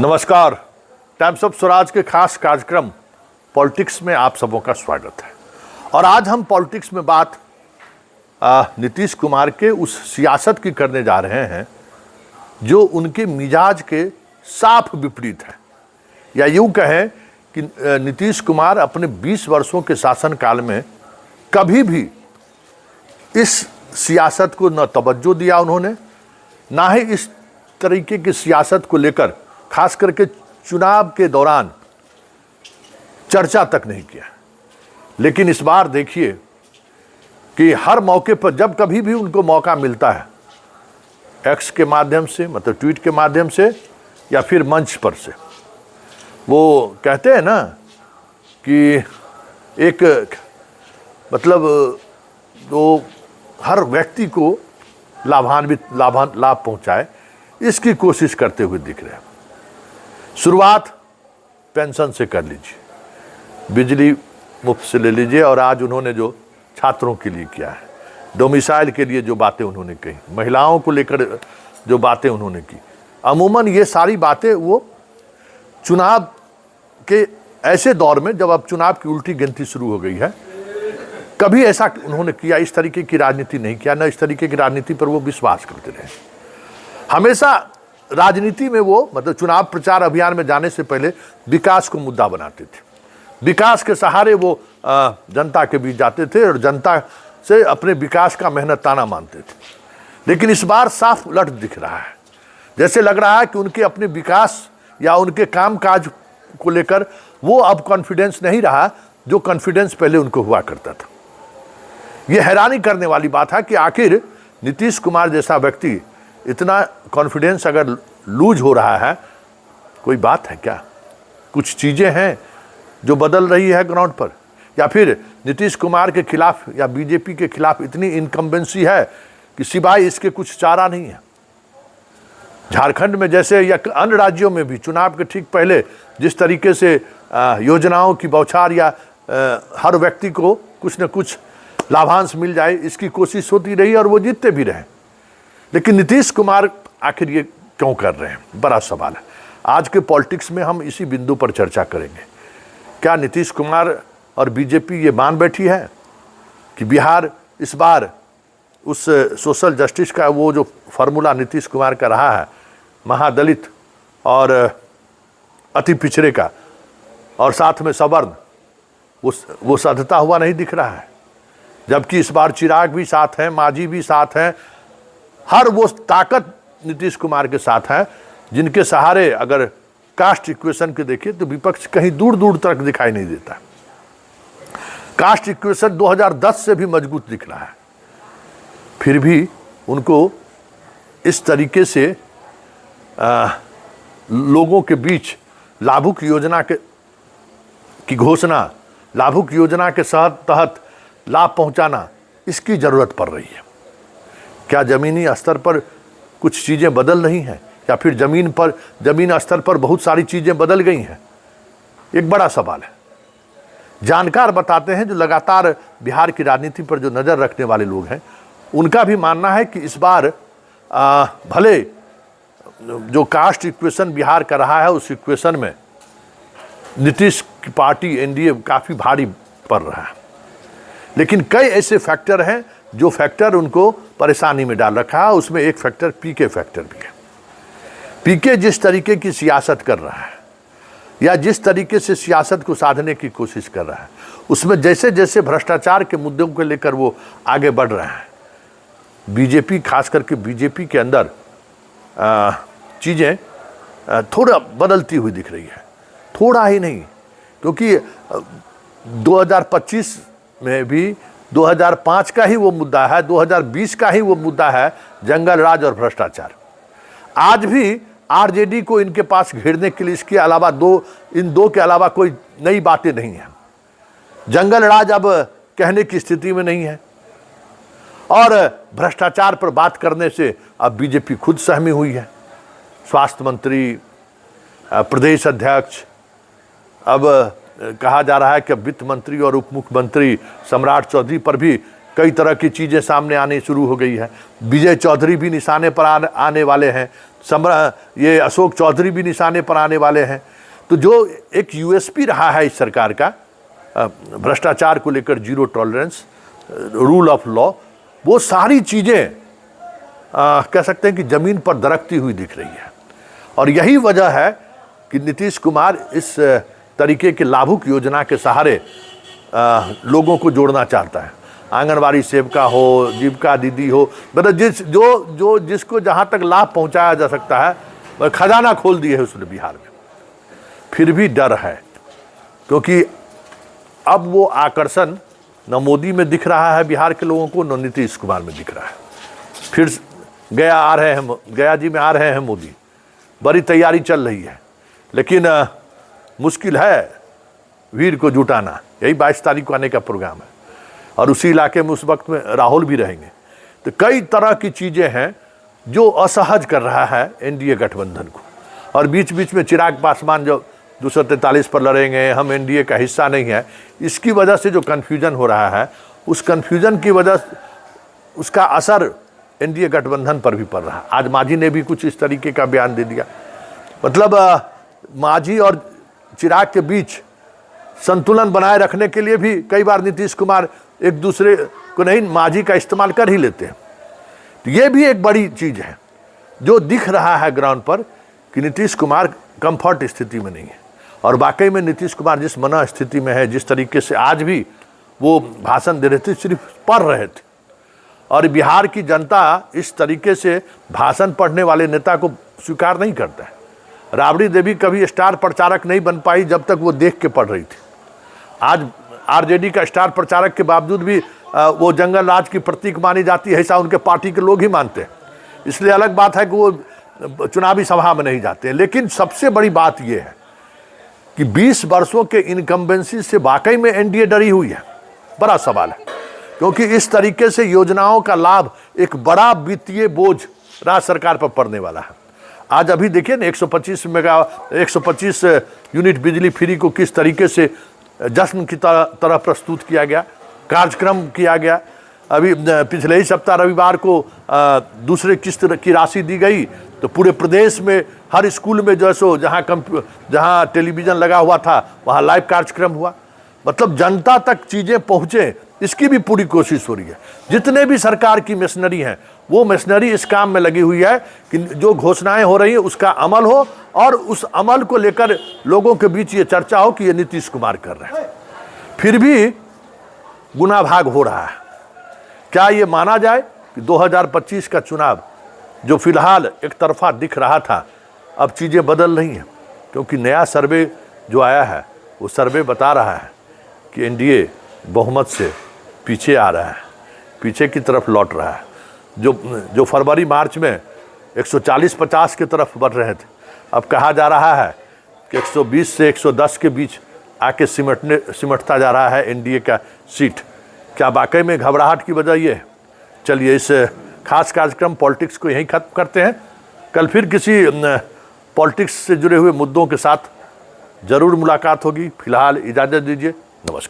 नमस्कार। Times of Swaraj के खास कार्यक्रम पॉलिटिक्स में आप सबों का स्वागत है। और आज हम पॉलिटिक्स में बात नीतीश कुमार के उस सियासत की करने जा रहे हैं जो उनके मिजाज के साफ विपरीत है, या यूं कहें कि नीतीश कुमार अपने 20 वर्षों के शासनकाल में कभी भी इस सियासत को न तवज्जो दिया उन्होंने, ना ही इस तरीके की सियासत को लेकर खास करके चुनाव के दौरान चर्चा तक नहीं किया। लेकिन इस बार देखिए कि हर मौके पर जब कभी भी उनको मौका मिलता है, एक्स के माध्यम से, मतलब ट्वीट के माध्यम से या फिर मंच पर से, वो कहते हैं ना कि एक मतलब तो हर व्यक्ति को लाभ पहुंचाए, इसकी कोशिश करते हुए दिख रहे हैं। शुरुआत पेंशन से कर लीजिए, बिजली मुफ्त से ले लीजिए, और आज उन्होंने जो छात्रों के लिए किया है, डोमिसाइल के लिए जो बातें उन्होंने कही, महिलाओं को लेकर जो बातें उन्होंने की, अमूमन ये सारी बातें वो चुनाव के ऐसे दौर में जब अब चुनाव की उल्टी गिनती शुरू हो गई है, कभी ऐसा उन्होंने किया, इस तरीके की राजनीति नहीं किया, न इस तरीके की राजनीति पर वो विश्वास करते रहे। हमेशा राजनीति में वो मतलब चुनाव प्रचार अभियान में जाने से पहले विकास को मुद्दा बनाते थे, विकास के सहारे वो जनता के बीच जाते थे और जनता से अपने विकास का मेहनताना मानते थे। लेकिन इस बार साफ उलट दिख रहा है, जैसे लग रहा है कि उनके अपने विकास या उनके कामकाज को लेकर वो अब कॉन्फिडेंस नहीं रहा जो कॉन्फिडेंस पहले उनको हुआ करता था। ये हैरानी करने वाली बात है कि आखिर नीतीश कुमार जैसा व्यक्ति इतना कॉन्फिडेंस अगर लूज हो रहा है, कोई बात है क्या? कुछ चीज़ें हैं जो बदल रही है ग्राउंड पर, या फिर नीतीश कुमार के खिलाफ या बीजेपी के खिलाफ इतनी इनकम्बेंसी है कि सिवाय इसके कुछ चारा नहीं है। झारखंड में जैसे या अन्य राज्यों में भी चुनाव के ठीक पहले जिस तरीके से योजनाओं की बौछार या हर व्यक्ति को कुछ न कुछ लाभांश मिल जाए, इसकी कोशिश होती रही और वो जीतते भी रहे। लेकिन नीतीश कुमार आखिर ये क्यों कर रहे हैं, बड़ा सवाल है। आज के पॉलिटिक्स में हम इसी बिंदु पर चर्चा करेंगे। क्या नीतीश कुमार और बीजेपी ये मान बैठी है कि बिहार इस बार उस सोशल जस्टिस का वो जो फार्मूला नीतीश कुमार का रहा है, महादलित और अति पिछड़े का और साथ में सवर्ण, वो साधता हुआ नहीं दिख रहा है। जबकि इस बार चिराग भी साथ हैं, मांझी भी साथ हैं, हर वो ताकत नीतीश कुमार के साथ है जिनके सहारे अगर कास्ट इक्वेशन के देखिए तो विपक्ष कहीं दूर दूर तक दिखाई नहीं देता। कास्ट इक्वेशन 2010 से भी मजबूत दिख रहा है, फिर भी उनको इस तरीके से लोगों के बीच लाभुक योजना की घोषणा, लाभुक योजना के तहत लाभ पहुंचाना, इसकी जरूरत पड़ रही है। क्या जमीनी स्तर पर कुछ चीज़ें बदल रही हैं, या फिर जमीन स्तर पर बहुत सारी चीज़ें बदल गई हैं? एक बड़ा सवाल है। जानकार बताते हैं, जो लगातार बिहार की राजनीति पर जो नज़र रखने वाले लोग हैं, उनका भी मानना है कि इस बार भले जो कास्ट इक्वेशन बिहार का रहा है, उस इक्वेशन में नीतीश की पार्टी एनडीए काफ़ी भारी पड़ रहा है। लेकिन कई ऐसे फैक्टर हैं जो फैक्टर उनको परेशानी में डाल रखा है। उसमें एक फैक्टर पीके फैक्टर भी है। पीके जिस तरीके की सियासत कर रहा है या जिस तरीके से सियासत को साधने की कोशिश कर रहा है, उसमें जैसे जैसे भ्रष्टाचार के मुद्दों को लेकर वो आगे बढ़ रहे हैं, बीजेपी, खास करके बीजेपी के अंदर चीज़ें थोड़ा बदलती हुई दिख रही है। थोड़ा ही नहीं, क्योंकि 2025 में भी 2005 का ही वो मुद्दा है, 2020 का ही वो मुद्दा है, जंगल राज और भ्रष्टाचार। आज भी आरजेडी को इनके पास घेरने के लिए इसके अलावा इन दो के अलावा कोई नई बातें नहीं है। जंगल राज अब कहने की स्थिति में नहीं है, और भ्रष्टाचार पर बात करने से अब बीजेपी खुद सहमी हुई है। स्वास्थ्य मंत्री, प्रदेश अध्यक्ष, अब कहा जा रहा है कि वित्त मंत्री और उप मुख्यमंत्री सम्राट चौधरी पर भी कई तरह की चीज़ें सामने आनी शुरू हो गई है। विजय चौधरी भी निशाने पर आने वाले हैं। ये अशोक चौधरी भी निशाने पर आने वाले हैं। तो जो एक यूएसपी रहा है इस सरकार का, भ्रष्टाचार को लेकर zero tolerance, rule of law, वो सारी चीज़ें कह सकते हैं कि ज़मीन पर दरकती हुई दिख रही है। और यही वजह है कि नीतीश कुमार इस तरीके के लाभुक योजना के सहारे लोगों को जोड़ना चाहता है। आंगनबाड़ी सेविका हो, जीविका दीदी हो, मतलब जिसको जहाँ तक लाभ पहुँचाया जा सकता है, खजाना खोल दिए है उसने बिहार में। फिर भी डर है, क्योंकि अब वो आकर्षण न मोदी में दिख रहा है बिहार के लोगों को, न नीतीश कुमार में दिख रहा है। फिर गया जी में आ रहे हैं मोदी, बड़ी तैयारी चल रही है, लेकिन मुश्किल है वीर को जुटाना। यही 22 तारीख को आने का प्रोग्राम है, और उसी इलाके में उस वक्त में राहुल भी रहेंगे। तो कई तरह की चीज़ें हैं जो असहज कर रहा है एनडीए गठबंधन को। और बीच बीच में चिराग पासवान जो 243 पर लड़ेंगे, हम एनडीए का हिस्सा नहीं है, इसकी वजह से जो कन्फ्यूजन हो रहा है, उस कन्फ्यूजन की वजह उसका असर एनडीए गठबंधन पर भी पड़ रहा है। आज मांझी ने भी कुछ इस तरीके का बयान दे दिया। मतलब मांझी और चिराग के बीच संतुलन बनाए रखने के लिए भी कई बार नीतीश कुमार एक दूसरे को नहीं, मांझी का इस्तेमाल कर ही लेते हैं। तो ये भी एक बड़ी चीज़ है जो दिख रहा है ग्राउंड पर कि नीतीश कुमार कंफर्ट स्थिति में नहीं है। और वाकई में नीतीश कुमार जिस मना स्थिति में है, जिस तरीके से आज भी वो भाषण दे रहे थे, सिर्फ पढ़ रहे थे, और बिहार की जनता इस तरीके से भाषण पढ़ने वाले नेता को स्वीकार नहीं करता है। राबड़ी देवी कभी स्टार प्रचारक नहीं बन पाई जब तक वो देख के पढ़ रही थी। आज आरजेडी का स्टार प्रचारक के बावजूद भी वो जंगल राज की प्रतीक मानी जाती है, ऐसा उनके पार्टी के लोग ही मानते हैं। इसलिए अलग बात है कि वो चुनावी सभा में नहीं जाते हैं। लेकिन सबसे बड़ी बात यह है कि 20 वर्षों के इनकम्बेंसी से वाकई में एनडीए डरी हुई है। बड़ा सवाल है, क्योंकि इस तरीके से योजनाओं का लाभ एक बड़ा वित्तीय बोझ राज्य सरकार पर पड़ने वाला है। आज अभी देखिए ना 125 यूनिट बिजली फ्री को किस तरीके से जश्न की तरह प्रस्तुत किया गया, कार्यक्रम किया गया। अभी पिछले ही सप्ताह रविवार को दूसरे किस्त की राशि दी गई, तो पूरे प्रदेश में हर स्कूल में जहाँ टेलीविज़न लगा हुआ था वहाँ लाइव कार्यक्रम हुआ। मतलब जनता तक चीज़ें पहुँचे, इसकी भी पूरी कोशिश हो रही है। जितने भी सरकार की मशीनरी हैं, वो मशीनरी इस काम में लगी हुई है कि जो घोषणाएं हो रही हैं उसका अमल हो, और उस अमल को लेकर लोगों के बीच ये चर्चा हो कि ये नीतीश कुमार कर रहे हैं। फिर भी गुना भाग हो रहा है। क्या ये माना जाए कि 2025 का चुनाव जो फिलहाल एक तरफा दिख रहा था, अब चीज़ें बदल रही हैं? क्योंकि नया सर्वे जो आया है, वो सर्वे बता रहा है कि एनडीए बहुमत से पीछे आ रहा है, पीछे की तरफ लौट रहा है। जो फरवरी मार्च में 140-50 की तरफ बढ़ रहे थे, अब कहा जा रहा है कि 120 से 110 के बीच आके सिमटता जा रहा है एनडीए का सीट। क्या वाकई में घबराहट की वजह ये है? चलिए इस खास कार्यक्रम पॉलिटिक्स को यहीं खत्म करते हैं। कल फिर किसी पॉलिटिक्स से जुड़े हुए मुद्दों के साथ ज़रूर मुलाकात होगी। फिलहाल इजाज़त दीजिए, नमस्कार।